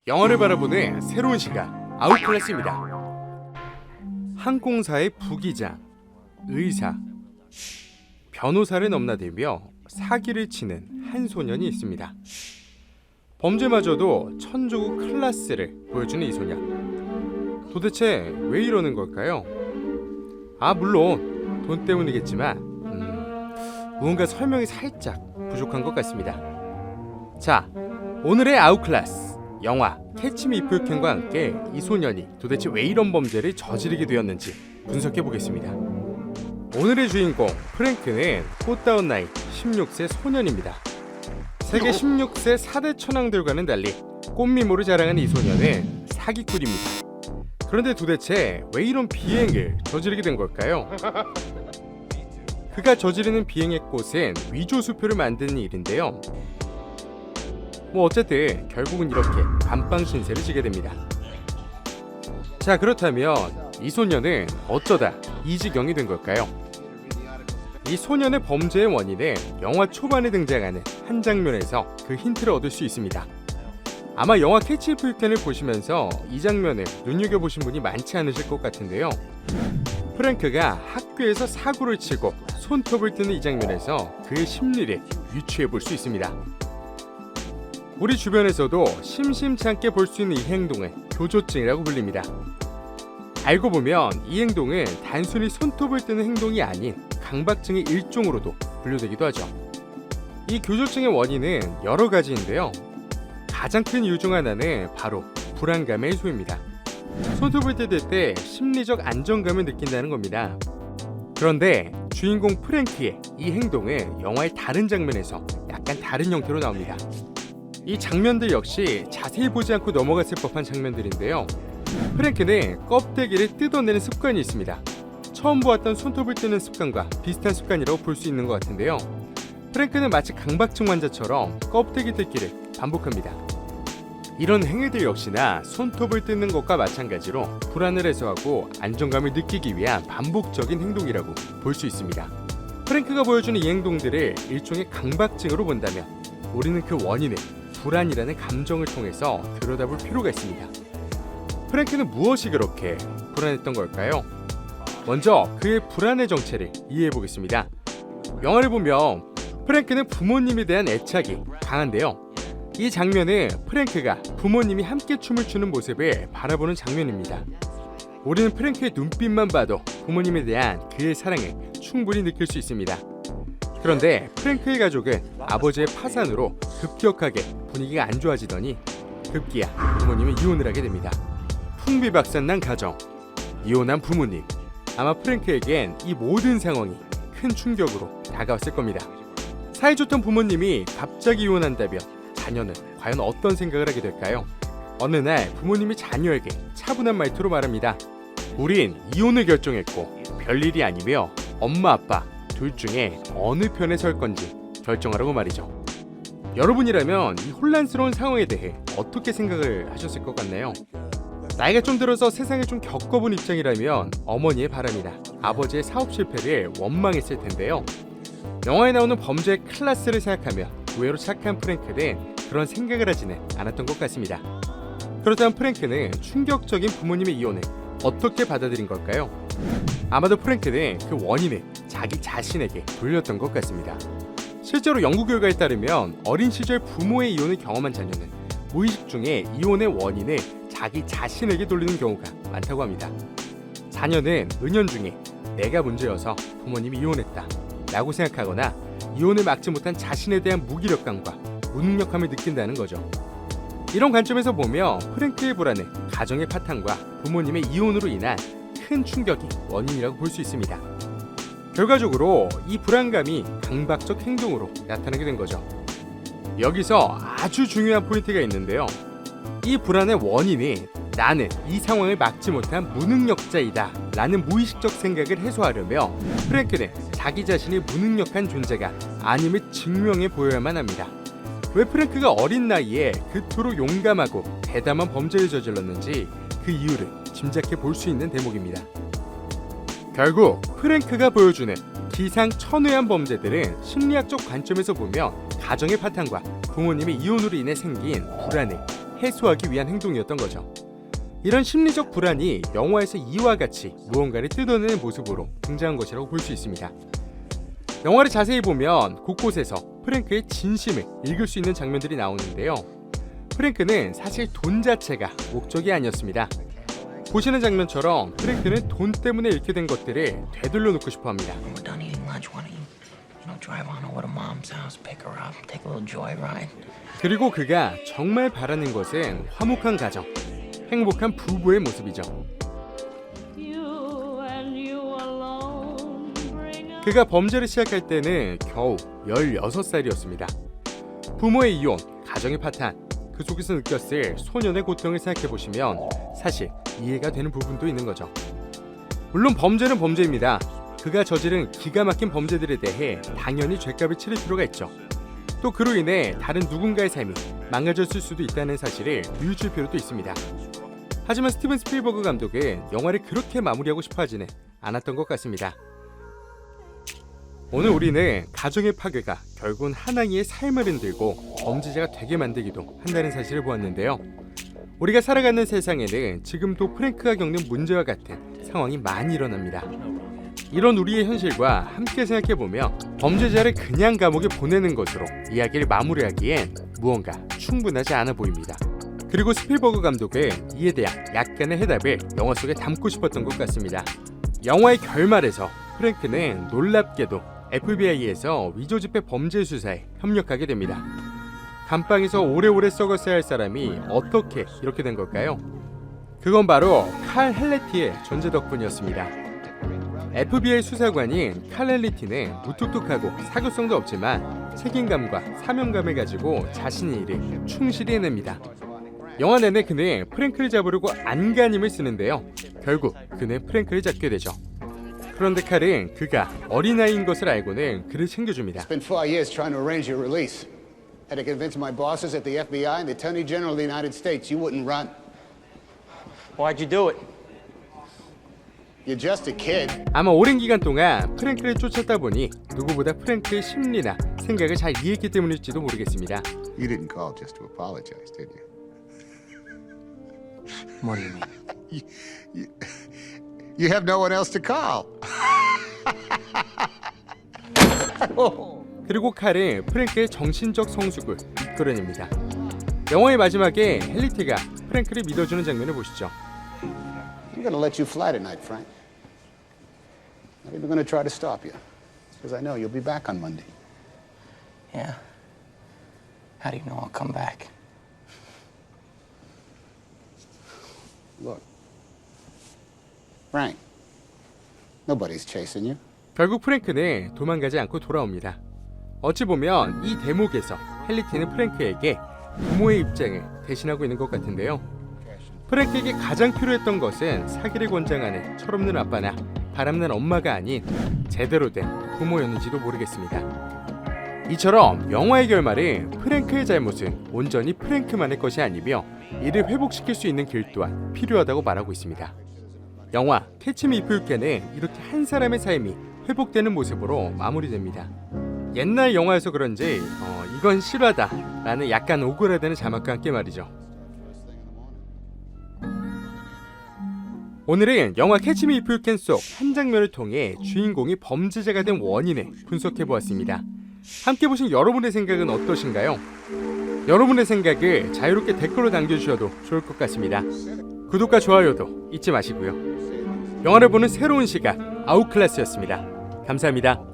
영화를 바라보는 새로운 시각, 아웃클래스입니다. 항공사의 부기장, 의사, 변호사를 넘나들며 사기를 치는 한 소년이 있습니다. 범죄마저도 천조국 클래스를 보여주는 이 소년. 도대체 왜 이러는 걸까요? 물론 돈 때문이겠지만 무언가 설명이 살짝 부족한 것 같습니다. 자, 오늘의 아웃클래스 영화 캐치 미 이프 유 캔과 함께 이 소년이 도대체 왜 이런 범죄를 저지르게 되었는지 분석해보겠습니다. 오늘의 주인공 프랭크는 꽃다운 나이 16세 소년입니다. 세계 16세 4대 천왕들과는 달리 꽃미모를 자랑하는 이 소년은 사기꾼입니다. 그런데 도대체 왜 이런 비행을 저지르게 된 걸까요? 그가 저지르는 비행의 꽃은 위조 수표를 만드는 일인데요. 어쨌든 결국은 이렇게 감방 신세를 지게 됩니다. 자, 그렇다면 이 소년은 어쩌다 이 지경이 된 걸까요? 이 소년의 범죄의 원인은 영화 초반에 등장하는 한 장면에서 그 힌트를 얻을 수 있습니다. 아마 영화 캐치 미 이프 유 캔을 보시면서 이 장면을 눈여겨보신 분이 많지 않으실 것 같은데요. 프랭크가 학교에서 사고를 치고 손톱을 뜨는 이 장면에서 그의 심리를 유추해볼 수 있습니다. 우리 주변에서도 심심치 않게 볼 수 있는 이 행동은 교조증이라고 불립니다. 알고 보면 이 행동은 단순히 손톱을 뜨는 행동이 아닌 강박증의 일종으로도 분류되기도 하죠. 이 교조증의 원인은 여러 가지인데요. 가장 큰 이유 중 하나는 바로 불안감의 해소입니다. 손톱을 뜯을 때 심리적 안정감을 느낀다는 겁니다. 그런데 주인공 프랭크의 이 행동은 영화의 다른 장면에서 약간 다른 형태로 나옵니다. 이 장면들 역시 자세히 보지 않고 넘어갔을 법한 장면들인데요. 프랭크는 껍데기를 뜯어내는 습관이 있습니다. 처음 보았던 손톱을 뜯는 습관과 비슷한 습관이라고 볼 수 있는 것 같은데요. 프랭크는 마치 강박증 환자처럼 껍데기 뜯기를 반복합니다. 이런 행위들 역시나 손톱을 뜯는 것과 마찬가지로 불안을 해소하고 안정감을 느끼기 위한 반복적인 행동이라고 볼 수 있습니다. 프랭크가 보여주는 이 행동들을 일종의 강박증으로 본다면 우리는 그 원인을 불안이라는 감정을 통해서 들여다볼 필요가 있습니다. 프랭크는 무엇이 그렇게 불안했던 걸까요? 먼저 그의 불안의 정체를 이해해보겠습니다. 영화를 보면 프랭크는 부모님에 대한 애착이 강한데요. 이 장면은 프랭크가 부모님이 함께 춤을 추는 모습을 바라보는 장면입니다. 우리는 프랭크의 눈빛만 봐도 부모님에 대한 그의 사랑을 충분히 느낄 수 있습니다. 그런데 프랭크의 가족은 아버지의 파산으로 급격하게 분위기가 안 좋아지더니 급기야 부모님이 이혼을 하게 됩니다. 풍비박산난 가정, 이혼한 부모님. 아마 프랭크에겐 이 모든 상황이 큰 충격으로 다가왔을 겁니다. 사이좋던 부모님이 갑자기 이혼한다면 자녀는 과연 어떤 생각을 하게 될까요? 어느 날 부모님이 자녀에게 차분한 말투로 말합니다. 우린 이혼을 결정했고 별일이 아니며 엄마 아빠 둘 중에 어느 편에 설 건지 결정하라고 말이죠. 여러분이라면 이 혼란스러운 상황에 대해 어떻게 생각을 하셨을 것 같나요? 나이가 좀 들어서 세상을 좀 겪어본 입장이라면 어머니의 바람이나 아버지의 사업 실패를 원망했을 텐데요. 영화에 나오는 범죄의 클래스를 생각하며 의외로 착한 프랭크는 그런 생각을 하지는 않았던 것 같습니다. 그렇다면 프랭크는 충격적인 부모님의 이혼을 어떻게 받아들인 걸까요? 아마도 프랭크는 그 원인을 자기 자신에게 돌렸던 것 같습니다. 실제로 연구 결과에 따르면 어린 시절 부모의 이혼을 경험한 자녀는 무의식 중에 이혼의 원인을 자기 자신에게 돌리는 경우가 많다고 합니다. 자녀는 은연중에 내가 문제여서 부모님이 이혼했다 라고 생각하거나 이혼을 막지 못한 자신에 대한 무기력감과 무능력함을 느낀다는 거죠. 이런 관점에서 보면 프랭크의 불안은 가정의 파탄과 부모님의 이혼으로 인한 큰 충격이 원인이라고 볼 수 있습니다. 결과적으로 이 불안감이 강박적 행동으로 나타나게 된 거죠. 여기서 아주 중요한 포인트가 있는데요. 이 불안의 원인이 나는 이 상황을 막지 못한 무능력자이다 라는 무의식적 생각을 해소하려며 프랭크는 자기 자신이 무능력한 존재가 아님을 증명해 보여야만 합니다. 왜 프랭크가 어린 나이에 그토록 용감하고 대담한 범죄를 저질렀는지 그 이유를 짐작해 볼 수 있는 대목입니다. 결국 프랭크가 보여주는 기상천외한 범죄들은 심리학적 관점에서 보면 가정의 파탄과 부모님의 이혼으로 인해 생긴 불안을 해소하기 위한 행동이었던 거죠. 이런 심리적 불안이 영화에서 이와 같이 무언가를 뜯어내는 모습으로 등장한 것이라고 볼 수 있습니다. 영화를 자세히 보면 곳곳에서 프랭크의 진심을 읽을 수 있는 장면들이 나오는데요. 프랭크는 사실 돈 자체가 목적이 아니었습니다. 보시는 장면처럼 프랭크는 돈 때문에 잃게 된 것들을 되돌려 놓고 싶어 합니다. 그리고 그가 정말 바라는 것은 화목한 가정, 행복한 부부의 모습이죠. 그가 범죄를 시작할 때는 겨우 16살이었습니다. 부모의 이혼, 가정의 파탄, 그 속에서 느꼈을 소년의 고통을 생각해보시면 사실 이해가 되는 부분도 있는 거죠. 물론 범죄는 범죄입니다. 그가 저지른 기가 막힌 범죄들에 대해 당연히 죄값을 치를 필요가 있죠. 또 그로 인해 다른 누군가의 삶이 망가졌을 수도 있다는 사실을 뉘우칠 필요도 있습니다. 하지만 스티븐 스필버그 감독은 영화를 그렇게 마무리하고 싶어 하지는 않았던 것 같습니다. 오늘 우리는 가정의 파괴가 결국은 하나이의 삶을 흔들고 범죄자가 되게 만들기도 한다는 사실을 보았는데요. 우리가 살아가는 세상에는 지금도 프랭크가 겪는 문제와 같은 상황이 많이 일어납니다. 이런 우리의 현실과 함께 생각해보며 범죄자를 그냥 감옥에 보내는 것으로 이야기를 마무리하기엔 무언가 충분하지 않아 보입니다. 그리고 스필버그 감독은 이에 대한 약간의 해답을 영화 속에 담고 싶었던 것 같습니다. 영화의 결말에서 프랭크는 놀랍게도 FBI에서 위조지폐 범죄 수사에 협력하게 됩니다. 감방에서 오래오래 썩었어야 할 사람이 어떻게 이렇게 된 걸까요? 그건 바로 칼 헬레티의 존재 덕분이었습니다. FBI 수사관인 칼 헬레티는 무뚝뚝하고 사교성도 없지만 책임감과 사명감을 가지고 자신의 일을 충실히 해냅니다. 영화 내내 그는 프랭크를 잡으려고 안간힘을 쓰는데요. 결국 그는 프랭크를 잡게 되죠. 그런데 칼은 그가 어린아이인 것을 알고는 그를 챙겨줍니다. It's been 4 years trying to arrange your release. Had to convince my bosses at the FBI and the Attorney General of the United States you wouldn't run. Why'd you do it? You're just a kid. 아마 오랜 기간 동안 프랭크를 쫓았다 보니 누구보다 프랭크의 심리나 생각을 잘 이해했기 때문일지도 모르겠습니다. You didn't call just to apologize, did you? What do you mean? You have no one else to call. 그리고 칼은 프랭크의 정신적 성숙을 이끌어냅니다. 영화의 마지막에 헬리티가 프랭크를 믿어주는 장면을 보시죠. I'm going to let you fly tonight, Frank. Not even going to try to stop you, because I know you'll be back on Monday. Yeah. How do you know I'll come back? Look, Frank, nobody's chasing you. 결국 프랭크는 도망가지 않고 돌아옵니다. 어찌 보면 이 대목에서 헬리티는 프랭크에게 부모의 입장을 대신하고 있는 것 같은데요. 프랭크에게 가장 필요했던 것은 사기를 권장하는 철없는 아빠나 바람난 엄마가 아닌 제대로 된 부모였는지도 모르겠습니다. 이처럼 영화의 결말은 프랭크의 잘못은 온전히 프랭크만의 것이 아니며 이를 회복시킬 수 있는 길 또한 필요하다고 말하고 있습니다. 영화 캐치 미 이프 유 캔은 이렇게 한 사람의 삶이 회복되는 모습으로 마무리됩니다. 옛날 영화여서 그런지 이건 실화다 라는 약간 오그라드는 자막과 함께 말이죠. 오늘은 영화 캐치 미 이프 유 캔 속 한 장면을 통해 주인공이 범죄자가 된 원인을 분석해보았습니다. 함께 보신 여러분의 생각은 어떠신가요? 여러분의 생각을 자유롭게 댓글로 남겨주셔도 좋을 것 같습니다. 구독과 좋아요도 잊지 마시고요. 영화를 보는 새로운 시각 아웃클래스였습니다. 감사합니다.